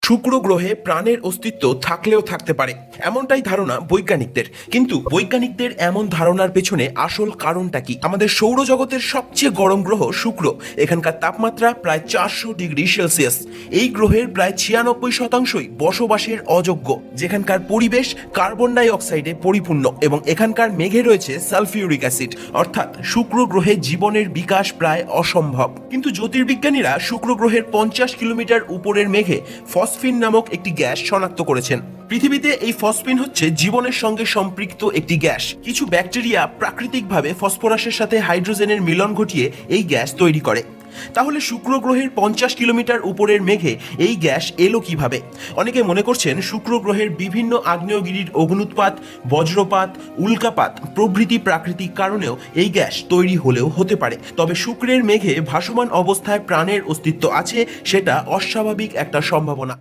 শুক্র গ্রহে প্রাণের অস্তিত্ব থাকলেও থাকতে পারে এমনটাই ধারণা বৈজ্ঞানিকদের। কিন্তু বৈজ্ঞানিকদের এমন ধারণার পেছনে আসল কারণটা কি? আমাদের সৌরজগতের সবচেয়ে গরম গ্রহ শুক্র, এখানকার তাপমাত্রা প্রায় 400 ডিগ্রি সেলসিয়াস। এই গ্রহের প্রায় 96%ই বসবাসের অযোগ্য, যেখানকার পরিবেশ কার্বন ডাই অক্সাইডে পরিপূর্ণ এবং এখানকার মেঘে রয়েছে সালফিউরিক অ্যাসিড। অর্থাৎ শুক্র গ্রহে জীবনের বিকাশ প্রায় অসম্ভব। কিন্তু জ্যোতির্বিজ্ঞানীরা শুক্র গ্রহের 50 কিলোমিটার উপরের মেঘে ফসফিন নামক একটি গ্যাস শনাক্ত করেছেন। পৃথিবীতে এই ফসফিন হচ্ছে জীবনের সঙ্গে সম্পৃক্ত একটি গ্যাস। কিছু ব্যাকটেরিয়া প্রাকৃতিকভাবে ফসফরাসের সাথে হাইড্রোজেনের মিলন ঘটিয়ে এই গ্যাস তৈরি করে। তাহলে শুক্র গ্রহের 50 কিলোমিটার উপরের মেঘে এই গ্যাস এলো কিভাবে? অনেকে মনে করছেন শুক্র গ্রহের বিভিন্ন আগ্নেয়গিরির অগ্নুৎপাত, বজ্রপাত, উল্কাপাত প্রভৃতি প্রাকৃতিক কারণেও এই গ্যাস তৈরি হলেও হতে পারে। তবে শুক্রের মেঘে ভাসমান অবস্থায় প্রাণের অস্তিত্ব আছে, সেটা অস্বাভাবিক একটা সম্ভাবনা।